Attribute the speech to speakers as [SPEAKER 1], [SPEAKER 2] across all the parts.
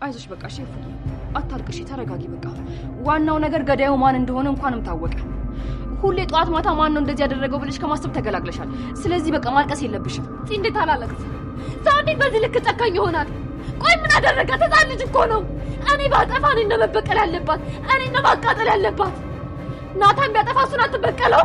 [SPEAKER 1] አይዞሽ በቃ ሼፉ አታልቅሽ ተረጋጊ በቃ ዋናው ነገር ገዳዩ ማን እንደሆነ እንኳንም ታወቀ ሁሌ ጧት ማታ ማን ነው እንደዚህ ያደረገው ብለሽ ከማሰብ ተገላግለሻል ስለዚህ በቃ ማልቀስ የለብሽም እንዴት አላለቅስ ዛሬ በዚህ ልክ ጨካኝ ይሆናል ቆይ ምን አደረጋ ተዛን ልጅ እኮ ነው እኔ ባጠፋ እኔ ነው መበቀል ያለባት እኔ ነው ማቃጠል ያለባት ናታን ቢያጠፋ እሱን አትበቀለው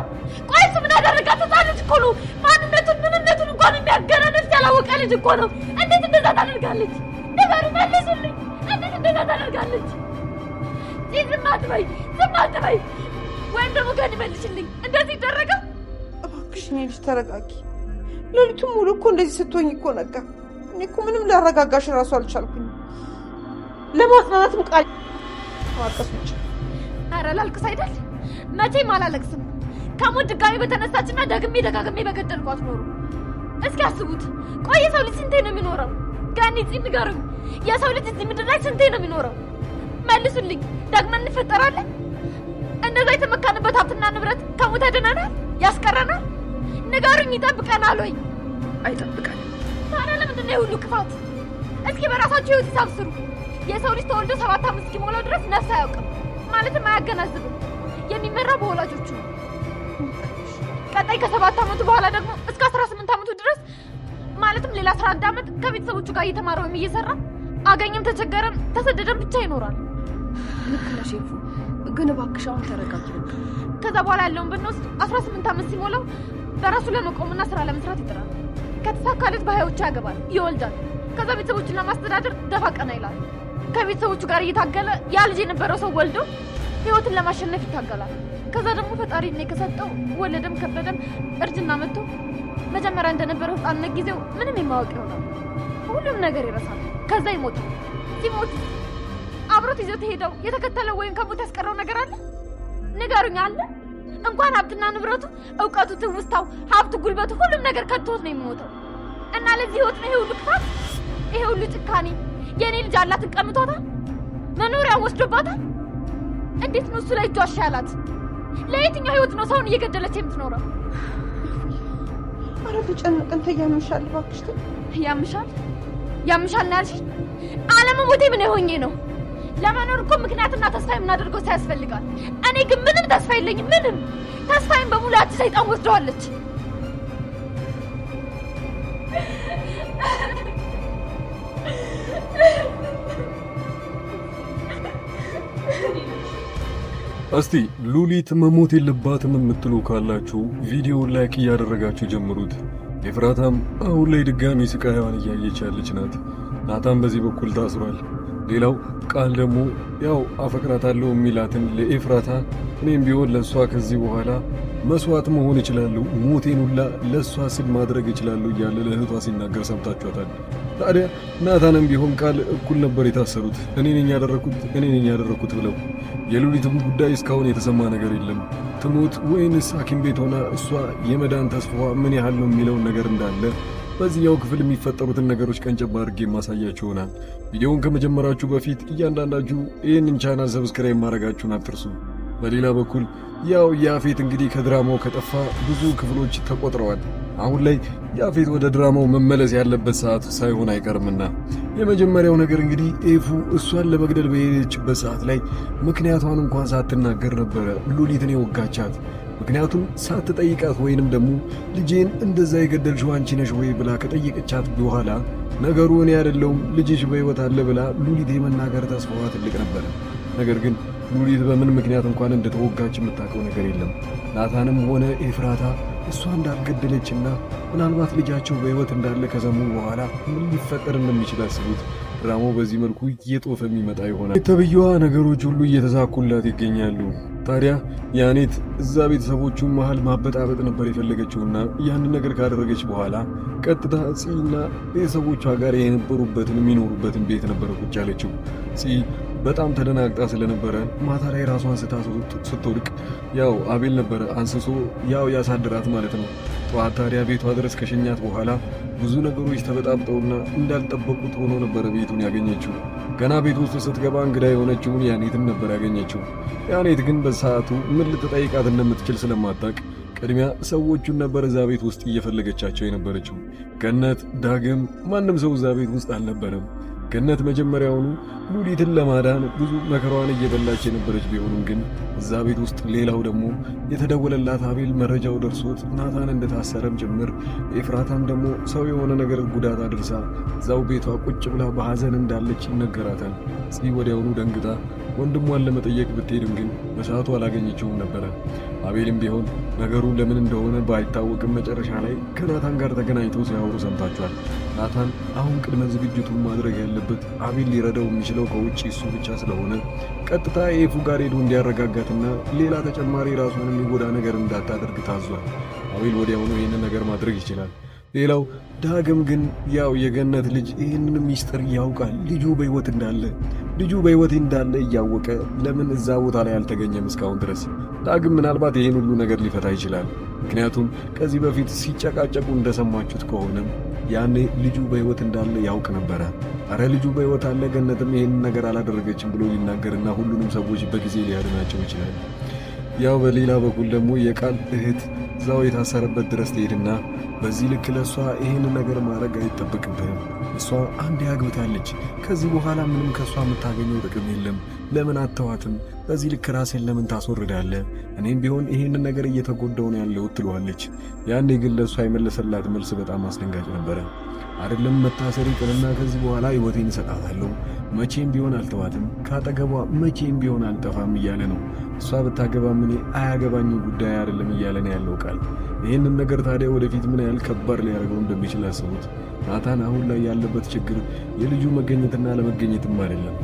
[SPEAKER 1] ቆይ እሱ ምን አደረጋ ተዛን ልጅ እኮ ነው ማንነቱን ምንነቱን እንኳን የሚያገናነስ ያላወቀ ልጅ እኮ ነው እንዴት እንደዛ ታደርጋለች ነገሩ መልሱልኝ እንዴት እንደዛ ታደርጋለች ዝም አትበይ ወይም ደግሞ ጋር መልሽልኝ እንደዚህ ይደረጋ
[SPEAKER 2] እባክሽ ልጅ ተረጋጊ ለሊቱም ሙሉ እኮ እንደዚህ ስትሆኝ እኮ ነጋ እኔ እኮ ምንም ላረጋጋሽ ራሱ አልቻልኩኝ ለማጽናናትም ቃል ማቀስኩሽ
[SPEAKER 1] ኧረ ላልቅስ አይደል መቼም አላለቅስም ከሞት ድጋሜ በተነሳችና ደግሜ ደጋግሜ በገደልኳት ኖሮ እስኪ አስቡት ቆይ የሰው ልጅ ስንቴ ነው የሚኖረው ጋኒ እዚህ ንገሩኝ የሰው ልጅ እዚህ ምድር ላይ ስንቴ ነው የሚኖረው መልሱልኝ ደግመን እንፈጠራለን እንደዛ የተመካንበት ሀብትና ንብረት ከሞት ያድነናል ያስቀረናል ንገሩኝ ይጠብቀናል ወይ አይጠብቀን ታዲያ ለምንድን ነው የሁሉ ክፋት እስኪ በራሳችሁ ህይወት ሂሳብ ስሩ የሰው ልጅ ተወልዶ 7 ዓመት እስኪሞላው ድረስ ነፍስ አያውቅም ማለትም አያገናዝብም የሚመራው በወላጆቹ ቀጣይ ከ7 ዓመቱ በኋላ ደግሞ እስከ 18 ዓመቱ ድረስ ማለትም ሌላ 11 ዓመት ከቤተሰቦቹ ጋር እየተማረ ወይም እየሰራ አገኘም ተቸገረም ተሰደደም ብቻ ይኖራል ልክ ነሽ ሼፉ ግን እባክሽ አሁን ተረጋጊ ከዛ በኋላ ያለውን ብንወስድ 18 ዓመት ሲሞላው በራሱ ለመቆምና ስራ ለመስራት ይጥራል ከተሳካለት በሀዮቹ ያገባል ይወልዳል ከዛ ቤተሰቦቹን ለማስተዳደር ደፋ ቀና ይላል ከቤተሰቦቹ ጋር እየታገለ ያ ልጅ የነበረው ሰው ወልዶ ህይወትን ለማሸነፍ ይታገላል ከዛ ደግሞ ፈጣሪ እኔ ከሰጠው ወለደም ከበደም እርጅና መጥቶ መጀመሪያ እንደነበረው ህፃንነት ጊዜው ምንም የማያውቅ ይሆናል ሁሉም ነገር ይረሳል ከዛ ይሞታል ሲሞት አብሮት ይዘው ተሄደው የተከተለው ወይም ከሞት ያስቀረው ነገር አለ ንገሩኝ አለ እንኳን ሀብትና ንብረቱ ዕውቀቱ ትውስታው ሀብቱ ጉልበቱ ሁሉም ነገር ከቶት ነው የሚሞተው እና ለዚህ ህይወት ነው ይሄ ሁሉ ክፋት ይሄ ሁሉ ጭካኔ የኔ ልጅ አላትን ቀምቷታል መኖሪያውን ወስዶባታል እንዴት ነው እሱ ላይ እጇ ያላት ለየትኛው ህይወት ነው ሰውን እየገደለች የምትኖረው
[SPEAKER 2] አረ ተጨነቀን ተያምሻል እባክሽ
[SPEAKER 1] ያምሻል ነው ያልሽኝ አለመሞቴ ምን ሆኜ ነው ለመኖር እኮ ምክንያትና ተስፋ የምናደርገው ሳያስፈልጋል እኔ ግን ምንም ተስፋ የለኝም ምንም ተስፋዬን በሙሉ ያቺ ሰይጣን ወስደዋለች
[SPEAKER 3] እስቲ ሉሊት መሞት የለባትም የምትሉ ካላችሁ ቪዲዮውን ላይክ እያደረጋችሁ ጀምሩት ኤፍራታም አሁን ላይ ድጋሚ ስቃይዋን እያየች ያለች ናት ናታን በዚህ በኩል ታስሯል ሌላው ቃል ደግሞ ያው አፈቅራታለሁ የሚላትን ለኤፍራታ እኔም ቢሆን ለሷ ከዚህ በኋላ መስዋዕት መሆን እችላለሁ ሞቴን ሁላ ለሷ ስል ማድረግ እችላለሁ እያለ ለእህቷ ሲናገር ሰምታችኋታል ታዲያ ናታንም ቢሆን ቃል እኩል ነበር የታሰሩት እኔ ነኝ ያደረኩት ብለው የሉሊትም ጉዳይ እስካሁን የተሰማ ነገር የለም ትሞት ወይንስ ሐኪም ቤት ሆና እሷ የመዳን ተስፋዋ ምን ያህል ነው የሚለው ነገር እንዳለ በዚህኛው ክፍል የሚፈጠሩትን ነገሮች ቀንጨብ አድርጌ ማሳያችሁ ይሆናል ቪዲዮውን ከመጀመራችሁ በፊት እያንዳንዳችሁ ይህንን ቻናል ሰብስክራይብ ማድረጋችሁን አትርሱ በሌላ በኩል ያው ያፌት እንግዲህ ከድራማው ከጠፋ ብዙ ክፍሎች ተቆጥረዋል አሁን ላይ ያፌት ወደ ድራማው መመለስ ያለበት ሰዓት ሳይሆን አይቀርምና የመጀመሪያው ነገር እንግዲህ ኤፉ እሷን ለመግደል በሄደችበት ሰዓት ላይ ምክንያቷን እንኳን ሳትናገር ነበረ ሉሊትን የወጋቻት ምክንያቱም ሳትጠይቃት ወይንም ደግሞ ልጄን እንደዛ የገደልሽው አንቺ ነሽ ወይ ብላ ከጠየቀቻት በኋላ ነገሩ እኔ አይደለሁም ልጅሽ በሕይወት አለ ብላ ሉሊት የመናገር ተስፋዋ ትልቅ ነበር ነገር ግን ሉሊት በምን ምክንያት እንኳን እንደተወጋች የምታውቀው ነገር የለም ናታንም ሆነ ኤፍራታ እሷ እንዳልገደለችና ምናልባት ልጃቸው በሕይወት እንዳለ ከሰሙ በኋላ ምን ሊፈጠር እንደሚችል አስቡት ድራማው በዚህ መልኩ እየጦፈ የሚመጣ ይሆናል ተብየዋ ነገሮች ሁሉ እየተሳኩላት ይገኛሉ ታዲያ ያኔት እዛ ቤተሰቦቹ መሃል ማበጣበጥ ነበር የፈለገችውና ያንን ነገር ካደረገች በኋላ ቀጥታ ጽና ቤተሰቦቿ ጋር የነበሩበትን የሚኖሩበትን ቤት ነበር ቁጭ ያለችው ጽ በጣም ተደናግጣ ስለነበረ ማታ ላይ ራሷን ስትወድቅ ያው አቤል ነበር አንስሶ ያው ያሳድራት ማለት ነው ጠዋት ታዲያ ቤቷ ድረስ ከሸኛት በኋላ ብዙ ነገሮች ተበጣብጠውና እንዳልጠበቁት ሆኖ ነበር ቤቱን ያገኘችው ገና ቤት ውስጥ ስትገባ እንግዳ የሆነችውን ያኔትን ነበር ያገኘችው ያኔት ግን በሰዓቱ ምን ልትጠይቃት እንደምትችል ስለማታውቅ ቅድሚያ ሰዎቹን ነበር እዛ ቤት ውስጥ እየፈለገቻቸው የነበረችው ገነት ዳግም ማንም ሰው እዛ ቤት ውስጥ አልነበረም ገነት መጀመሪያውኑ ሉሊትን ለማዳን ብዙ መከራዋን እየበላች የነበረች ቢሆንም ግን እዛ ቤት ውስጥ ሌላው ደግሞ የተደወለላት አቤል መረጃው ደርሶት ናታን እንደታሰረም ጭምር ኤፍራታም ደግሞ ሰው የሆነ ነገር ጉዳት አድርሳ እዛው ቤቷ ቁጭ ብላ በሐዘን እንዳለች ይነገራታል። ጽ ወዲያውኑ ደንግጣ ወንድሟን ለመጠየቅ ብትሄድም ግን በሰዓቱ አላገኘችውም ነበረ። አቤልም ቢሆን ነገሩ ለምን እንደሆነ ባይታወቅም መጨረሻ ላይ ከናታን ጋር ተገናኝተው ሲያወሩ ሰምታችኋል። ናታን አሁን ቅድመ ዝግጅቱን ማድረግ ያለበት አቤል ሊረዳው የሚችለው ከውጭ እሱ ብቻ ስለሆነ ቀጥታ ኤፉ ጋር ሄዶ እንዲያረጋጋትና ሌላ ተጨማሪ ራሱን የሚጎዳ ነገር እንዳታደርግ ታዟል። አቤል ወዲያውኑ ይህንን ነገር ማድረግ ይችላል። ሌላው ዳግም ግን ያው የገነት ልጅ ይህንን ሚስጥር ያውቃል። ልጁ በሕይወት እንዳለ እያወቀ ለምን እዛ ቦታ ላይ አልተገኘም እስካሁን ድረስ? ዳግም ምናልባት ይህን ሁሉ ነገር ሊፈታ ይችላል። ምክንያቱም ከዚህ በፊት ሲጨቃጨቁ እንደሰማችሁት ከሆነም ያኔ ልጁ በሕይወት እንዳለ ያውቅ ነበረ። አረ ልጁ በሕይወት አለ፣ ገነትም ይህንን ነገር አላደረገችም ብሎ ሊናገርና ሁሉንም ሰዎች በጊዜ ሊያድናቸው ይችላል። ያው በሌላ በኩል ደግሞ የቃል እህት እዛው የታሰረበት ድረስ ትሄድና በዚህ ልክ ለእሷ ይህንን ነገር ማድረግ አይጠበቅብህም፣ እሷ አንድ ያግብታለች፣ ከዚህ በኋላ ምንም ከእሷ የምታገኘው ጥቅም የለም፣ ለምን አተዋትም? በዚህ ልክ ራሴን ለምን ታስወርዳለህ? እኔም ቢሆን ይህንን ነገር እየተጎዳው ነው ያለው ትለዋለች። ያኔ ግን ለእሷ የመለሰላት መልስ በጣም አስደንጋጭ ነበረ። አይደለም መታሰር ይቅርና ከዚህ በኋላ ሕይወቴን እሰጣታለሁ፣ መቼም ቢሆን አልተዋትም፣ ካጠገቧ መቼም ቢሆን አልጠፋም እያለ ነው። እሷ ብታገባም እኔ አያገባኝም ጉዳይ አይደለም እያለ ነው ያለው ቃል። ይህንን ነገር ታዲያ ወደፊት ምን ያህል ከባድ ሊያደርገው እንደሚችል አስቡት። ናታን አሁን ላይ ያለበት ችግር የልጁ መገኘትና ለመገኘትም አይደለም።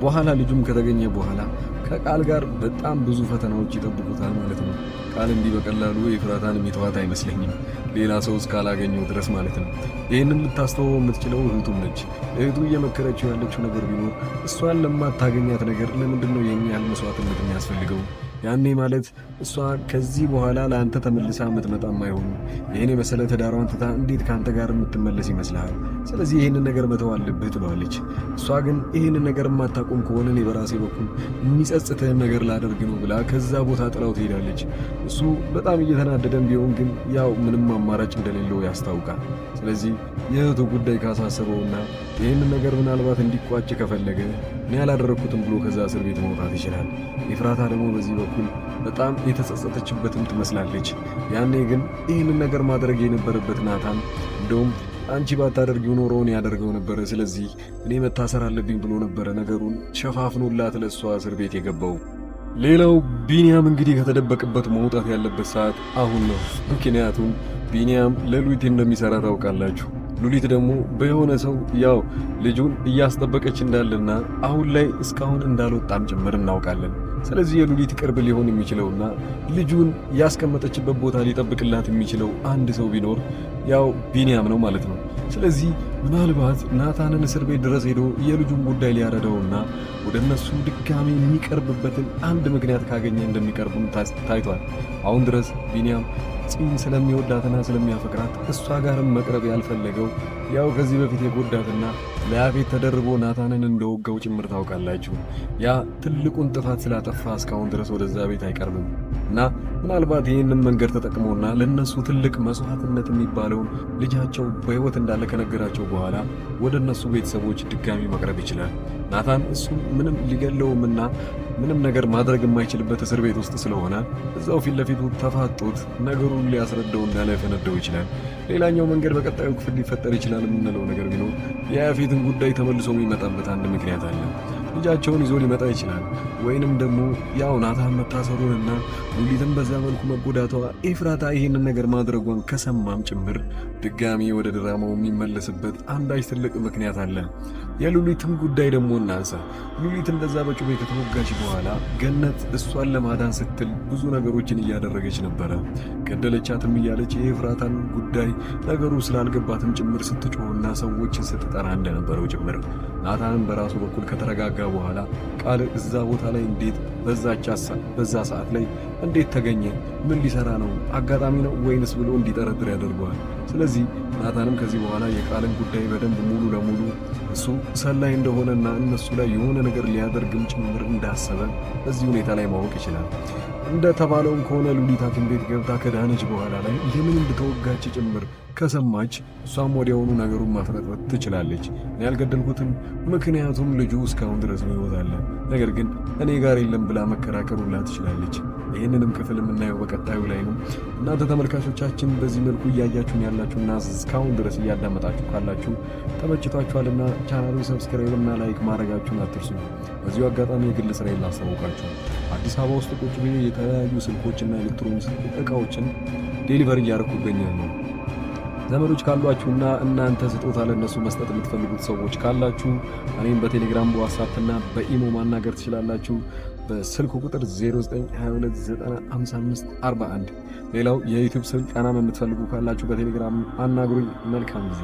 [SPEAKER 3] በኋላ ልጁም ከተገኘ በኋላ ከቃል ጋር በጣም ብዙ ፈተናዎች ይጠብቁታል ማለት ነው። ቃል እንዲህ በቀላሉ ኤፍራታን የሚተዋት አይመስለኝም፣ ሌላ ሰው እስካላገኘው ድረስ ማለት ነው። ይህንን ልታስተውለው የምትችለው እህቱም ነች። እህቱ እየመከረችው ያለችው ነገር ቢኖር እሷን ለማታገኛት ነገር ለምንድን ነው የኛ ያህል መስዋዕትነት የሚያስፈልገው? ያኔ ማለት እሷ ከዚህ በኋላ ለአንተ ተመልሳ የምትመጣም አይሆኑ። ይህን የመሰለ ትዳሯን ትታ እንዴት ከአንተ ጋር የምትመለስ ይመስልሃል? ስለዚህ ይህንን ነገር መተው አለብህ ትለዋለች። እሷ ግን ይህንን ነገር የማታቆም ከሆነ እኔ በራሴ በኩል የሚጸጽትህን ነገር ላደርግ ነው ብላ ከዛ ቦታ ጥላው ትሄዳለች። እሱ በጣም እየተናደደም ቢሆን ግን ያው ምንም አማራጭ እንደሌለው ያስታውቃል። ስለዚህ የእህቱ ጉዳይ ካሳሰበውና ይህንን ነገር ምናልባት እንዲቋጭ ከፈለገ እኔ ያላደረግኩትም ብሎ ከዛ እስር ቤት መውጣት ይችላል። ኤፍራታ ደግሞ በዚህ በኩል በጣም የተጸጸተችበትም ትመስላለች። ያኔ ግን ይህንን ነገር ማድረግ የነበረበት ናታን እንደውም አንቺ ባታደርጊው ኖሮ እኔ ያደርገው ነበረ፣ ስለዚህ እኔ መታሰር አለብኝ ብሎ ነበረ ነገሩን ሸፋፍኖላት ለእሷ እስር ቤት የገባው። ሌላው ቢንያም እንግዲህ ከተደበቅበት መውጣት ያለበት ሰዓት አሁን ነው። ምክንያቱም ቢንያም ለሉሊት እንደሚሰራ ታውቃላችሁ። ሉሊት ደግሞ በየሆነ ሰው ያው ልጁን እያስጠበቀች እንዳለና አሁን ላይ እስካሁን እንዳልወጣም ጭምር እናውቃለን። ስለዚህ የሉሊት ቅርብ ሊሆን የሚችለውና ልጁን ያስቀመጠችበት ቦታ ሊጠብቅላት የሚችለው አንድ ሰው ቢኖር ያው ቢንያም ነው ማለት ነው። ስለዚህ ምናልባት ናታንን እስር ቤት ድረስ ሄዶ የልጁን ጉዳይ ሊያረዳውና ወደ እነሱ ድጋሚ የሚቀርብበትን አንድ ምክንያት ካገኘ እንደሚቀርብም ታይቷል። አሁን ድረስ ቢንያም ጽን ስለሚወዳትና ስለሚያፈቅራት እሷ ጋርም መቅረብ ያልፈለገው ያው ከዚህ በፊት የጎዳትና ለያፌት ተደርቦ ናታንን እንደወጋው ጭምር ታውቃላችሁ። ያ ትልቁን ጥፋት ስላጠፋ እስካሁን ድረስ ወደዛ ቤት አይቀርብም እና ምናልባት ይህንን መንገድ ተጠቅመውና ለነሱ ትልቅ መስዋዕትነት የሚባለውን ልጃቸው በሕይወት እንዳለ ከነገራቸው በኋላ ወደ እነሱ ቤተሰቦች ድጋሚ መቅረብ ይችላል። ናታን እሱ ምንም ሊገለውምና ምንም ነገር ማድረግ የማይችልበት እስር ቤት ውስጥ ስለሆነ እዛው ፊት ለፊቱ ተፋጦት ነገሩን ሊያስረዳውና ሊያፈነደው ይችላል። ሌላኛው መንገድ በቀጣዩ ክፍል ሊፈጠር ይችላል የምንለው ነገር ቢኖር የያፌትን ጉዳይ ተመልሶ የሚመጣበት አንድ ምክንያት አለ። ልጃቸውን ይዞ ሊመጣ ይችላል። ወይንም ደግሞ ያው ናታን መታሰሩንና ሉሊትን በዛ መልኩ መጎዳቷ ኤፍራታ ይህንን ነገር ማድረጓን ከሰማም ጭምር ድጋሚ ወደ ድራማው የሚመለስበት አንዳች ትልቅ ምክንያት አለ። የሉሊትን ጉዳይ ደግሞ እናንሳ። ሉሊት እንደዛ በጩቤ ከተወጋች በኋላ ገነት እሷን ለማዳን ስትል ብዙ ነገሮችን እያደረገች ነበረ። ገደለቻትም እያለች የኤፍራታን ጉዳይ ነገሩ ስላልገባትም ጭምር ስትጮህና ሰዎችን ስትጠራ እንደነበረው ጭምር ናታንን በራሱ በኩል ከተረጋጋ በኋላ ቃል እዛ ቦታ ላይ እንዴት በዛ ሰዓት ላይ እንዴት ተገኘ? ምን ሊሰራ ነው? አጋጣሚ ነው ወይንስ ብሎ እንዲጠረጥር ያደርገዋል። ስለዚህ ናታንም ከዚህ በኋላ የቃልን ጉዳይ በደንብ ሙሉ ለሙሉ እሱ ሰላይ እንደሆነና እነሱ ላይ የሆነ ነገር ሊያደርግም ጭምር እንዳሰበ በዚህ ሁኔታ ላይ ማወቅ ይችላል። እንደተባለውም ከሆነ ሉሊት ሐኪም ቤት ገብታ ከዳነች በኋላ ላይ ለምን እንደተወጋች ጭምር ከሰማች እሷም ወዲያውኑ ነገሩን ማፍረጥረጥ ትችላለች። እኔ ያልገደልኩትም ምክንያቱም ልጁ እስካሁን ድረስ ነው ሕይወት አለ፣ ነገር ግን እኔ ጋር የለም ብላ መከራከሩላ ትችላለች። ይህንንም ክፍል የምናየው በቀጣዩ ላይ ነው። እናንተ ተመልካቾቻችን በዚህ መልኩ እያያችሁን ያላችሁና እስካሁን ድረስ እያዳመጣችሁ ካላችሁ ተመችቷችኋልና ቻናሉን ሰብስክራይብ እና ላይክ ማድረጋችሁን አትርሱ። በዚሁ አጋጣሚ የግል ስራዬን ላስታውቃችሁ። አዲስ አበባ ውስጥ ቁጭ ብዬ የተለያዩ ስልኮችና ኤሌክትሮኒክስ እቃዎችን ዴሊቨሪ እያደረኩ እገኛለሁ። ዘመዶች ካሏችሁና እናንተ ስጦታ ለነሱ መስጠት የምትፈልጉት ሰዎች ካላችሁ እኔም በቴሌግራም በዋትስአፕ እና በኢሞ ማናገር ትችላላችሁ። በስልክ ቁጥር 0922905541። ሌላው የዩቲዩብ ስልጠናም የምትፈልጉ ካላችሁ በቴሌግራም አናግሩኝ። መልካም ጊዜ